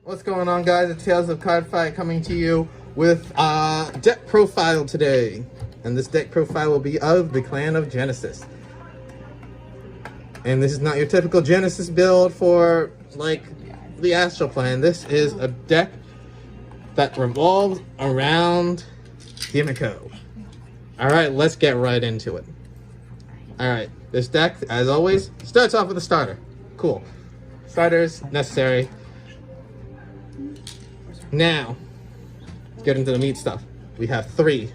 What's going on, guys? It's Tales of Card Fight coming to you with deck profile today. And this deck profile will be of the Clan of Genesis. And this is not your typical Genesis build for, like, the Astral Plane. This is a deck that revolves around Himiko. Alright, let's get right into it. Alright, this deck, as always, starts off with a starter. Cool. Starters, necessary. Now, let's get into the meat stuff. We have 3.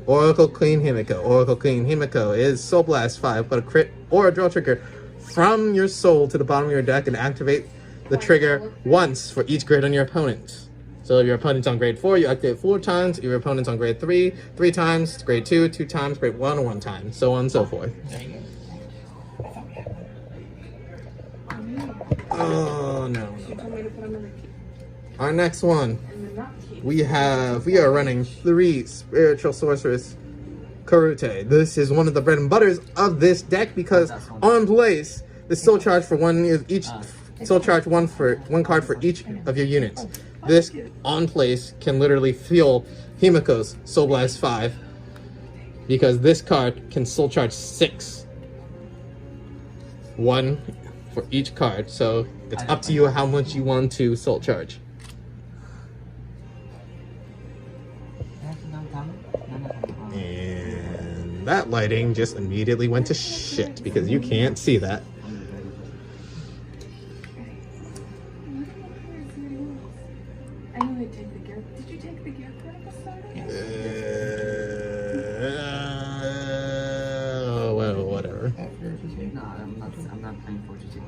Oracle Queen Himiko. Oracle Queen Himiko is Soul Blast 5, put a crit or a draw trigger from your soul to the bottom of your deck and activate the trigger once for each grade on your opponent. So if your opponent's on grade 4, you activate 4 times. If your opponent's on grade 3, 3 times. Grade 2, 2 times. Grade 1, 1 time. So on and so forth. Oh, no. Our next one, we are running 3 Spiritual Sorceress Karute. This is one of the bread and butters of this deck because on place, the soul charge for one of each soul charge one card for each of your units. This on place can literally fuel Himiko's Soul Blast 5 because this card can soul charge 6. 1 for each card, so it's up to you how much you want to soul charge. And that lighting just immediately went to shit because you can't see that. Did you take the gear card at the start? Well, whatever. No, I'm not playing 42.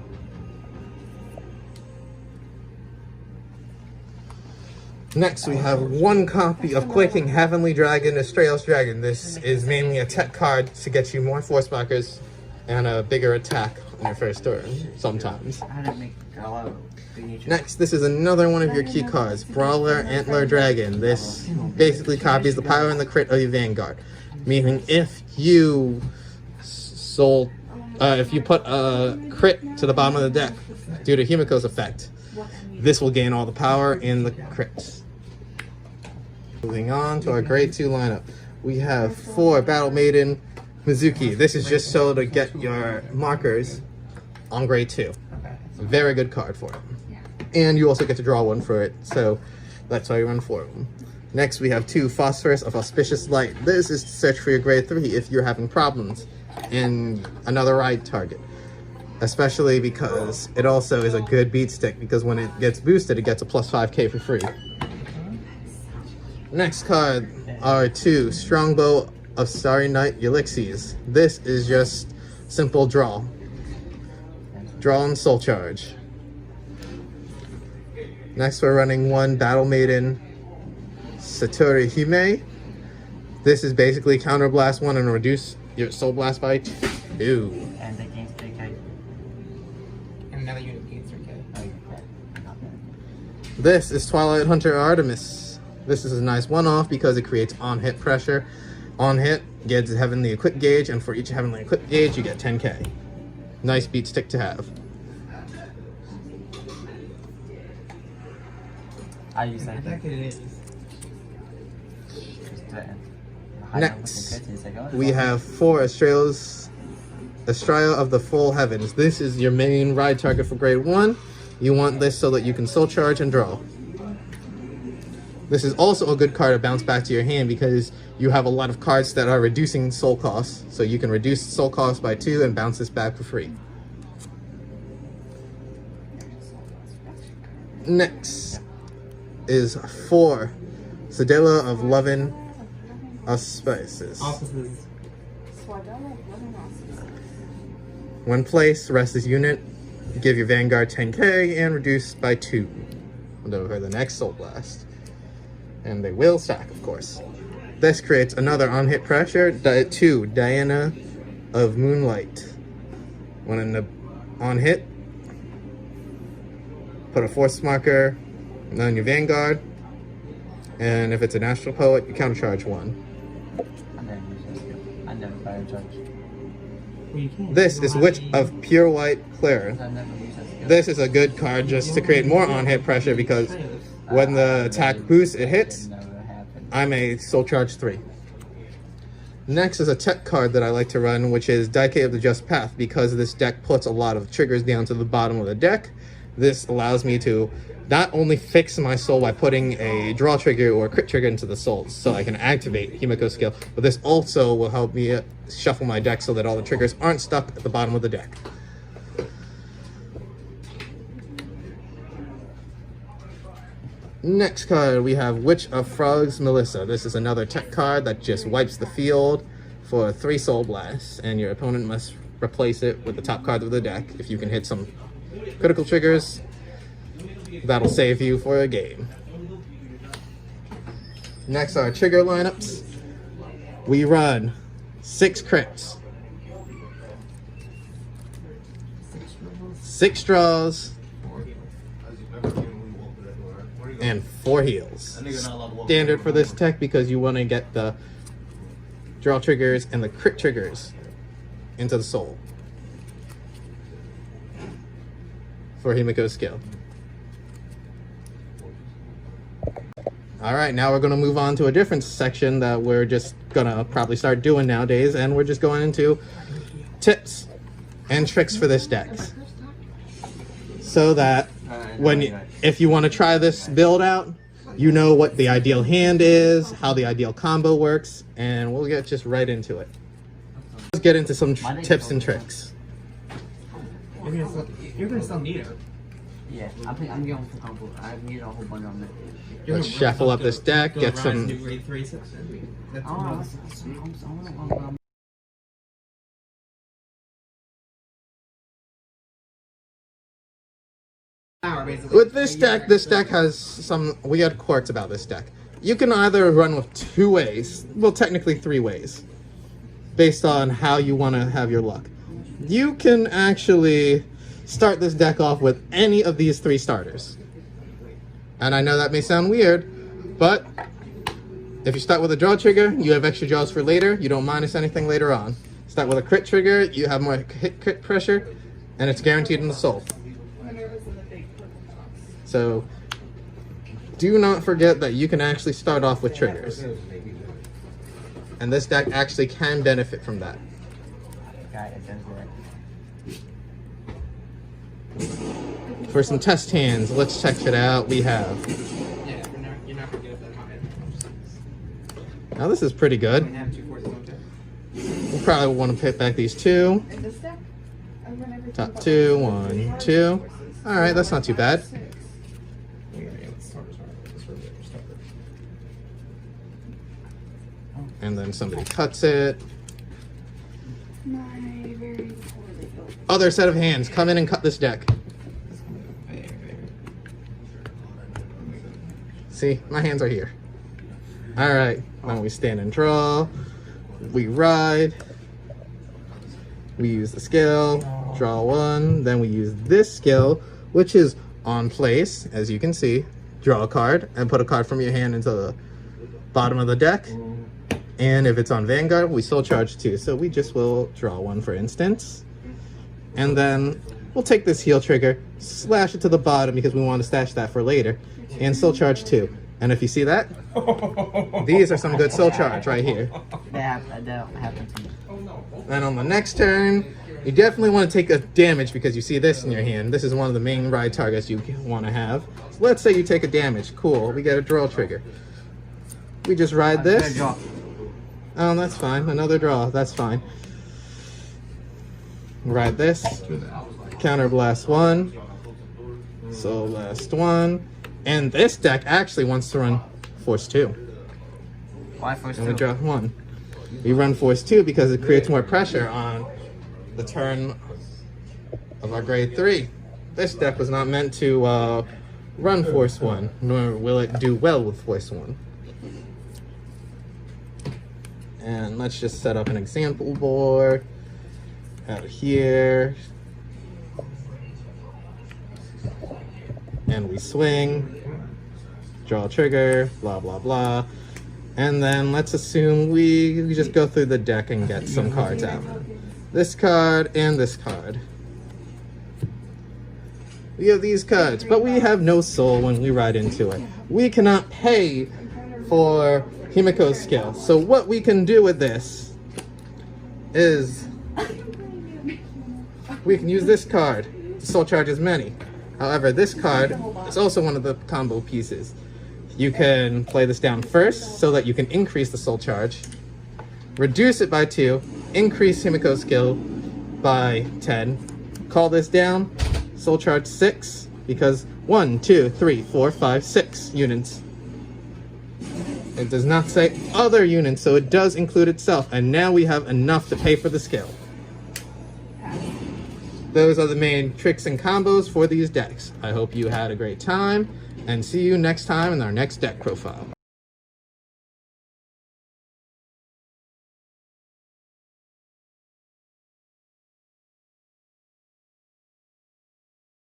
Next, we have 1 copy of Quaking Heavenly Dragon, Astraeus Dragon. This is mainly a tech card to get you more force blockers and a bigger attack on your first turn, sometimes. Next, this is another one of your key cards, Brawler, Antler, Dragon. This basically copies the power and the crit of your Vanguard, meaning if you put a crit to the bottom of the deck due to Himiko's effect, this will gain all the power and the crits. Moving on to our grade 2 lineup, we have 4 Battle Maiden Mizuki. This is just so to get your markers on grade 2. Very good card for it. And you also get to draw 1 for it, so that's why you run 4 of them. Next, we have 2 Sorceress of Auspicious Light. This is to search for your grade 3 if you're having problems in another ride target. Especially because it also is a good beat stick, because when it gets boosted, it gets a plus 5k for free. Next card are 2 Strongbow of Starry Night Ulysses. This is just simple draw. Draw and soul charge. Next, we're running 1 Battle Maiden Satori Hime. This is basically counter blast 1 and reduce your soul blast by 2. And the game's 3k. And another unit gains 3k. This is Twilight Hunter Artemis. This is a nice one-off because it creates on-hit pressure. On hit gets a Heavenly Equip gauge, and for each Heavenly Equip gauge, you get 10k. Nice beat stick to have. I use that. Next, we have 4 Astraea of the Full Heavens. This is your main ride target for grade 1. You want this so that you can soul charge and draw. This is also a good card to bounce back to your hand because you have a lot of cards that are reducing soul costs. So you can reduce soul costs by 2 and bounce this back for free. Next is 4 Sedela of Lovin' Auspices. When placed, rest this unit, give your Vanguard 10k and reduce by 2 over the next Soul Blast. And they will stack, of course. This creates another on-hit pressure, 2 Diana of Moonlight. When on hit, put a force marker on your Vanguard, and if it's an Astral Poet, you countercharge 1. And then fire charge. This is Witch of Pure White Clear. I've never used that skill. This is a good card just to create more on-hit pressure because when the attack boosts, it hits. Never happened. I may Soul Charge 3. Next is a tech card that I like to run, which is Daike of the Just Path. Because this deck puts a lot of triggers down to the bottom of the deck, this allows me to not only fix my soul by putting a draw trigger or a crit trigger into the souls, so I can activate Himiko's skill, but this also will help me shuffle my deck so that all the triggers aren't stuck at the bottom of the deck. Next card, we have Witch of Frogs Melissa. This is another tech card that just wipes the field for 3 Soul Blasts, and your opponent must replace it with the top card of the deck. If you can hit some critical triggers, that'll save you for a game. Next are trigger lineups. We run 6 crits, 6 draws, and 4 heals. Standard for this tech because you want to get the draw triggers and the crit triggers into the soul for Himiko's skill. Alright, now we're going to move on to a different section that we're just going to probably start doing nowadays, and we're just going into tips and tricks for this deck. So that if you want to try this build out, you know what the ideal hand is, how the ideal combo works, and we'll get just right into it. Let's get into some tips and tricks. You're gonna still need it. Yeah, I'm going for combo. I need a whole bunch on it. Let's shuffle up this deck, get some... With this deck has some weird quirks about this deck. You can either run with 2 ways, well technically 3 ways, based on how you want to have your luck. You can actually start this deck off with any of these 3 starters. And I know that may sound weird, but if you start with a draw trigger, you have extra draws for later, you don't minus anything later on. Start with a crit trigger, you have more hit crit pressure, and it's guaranteed in the soul. So, do not forget that you can actually start off with triggers. And this deck actually can benefit from that. For some test hands, let's check it out. We have... Yeah, you're not gonna get that high. Now this is pretty good. We'll probably want to pick back these 2. Top 2, 1, 2. Alright, that's not too bad. And then somebody cuts it. Other set of hands, come in and cut this deck. See, my hands are here. Alright, now we stand and draw. We ride. We use the skill, draw 1. Then we use this skill, which is on place, as you can see. Draw a card and put a card from your hand into the bottom of the deck. And if it's on Vanguard, we Soul Charge 2. So we just will draw 1, for instance. And then we'll take this heal trigger, slash it to the bottom because we want to stash that for later, and Soul Charge 2. And if you see that, these are some good Soul Charge right here. That happened to me. Then on the next turn, you definitely want to take a damage because you see this in your hand. This is one of the main ride targets you want to have. So let's say you take a damage. Cool, we get a draw trigger. We just ride this. Oh, that's fine. Another draw. That's fine. Ride this. Counter blast 1. Soul blast 1. And this deck actually wants to run Force 2. Why Force 2? And we draw 1. We run Force 2 because it creates more pressure on the turn of our grade 3. This deck was not meant to run Force 1, nor will it do well with Force 1. And let's just set up an example board out here. And we swing, draw a trigger, blah, blah, blah. And then let's assume we just go through the deck and get some cards out. this card, and this card. We have these cards, but we have no soul when we ride into it. We cannot pay for Himiko's skill. So what we can do with this is we can use this card to soul charge as many. However, this card is also one of the combo pieces. You can play this down first so that you can increase the soul charge, reduce it by 2, increase Himiko's skill by 10, call this down, soul charge 6, because 1, 2, 3, 4, 5, 6 units. It does not say other units, so it does include itself, and now we have enough to pay for the skill. Those are the main tricks and combos for these decks. I hope you had a great time, and see you next time in our next deck profile.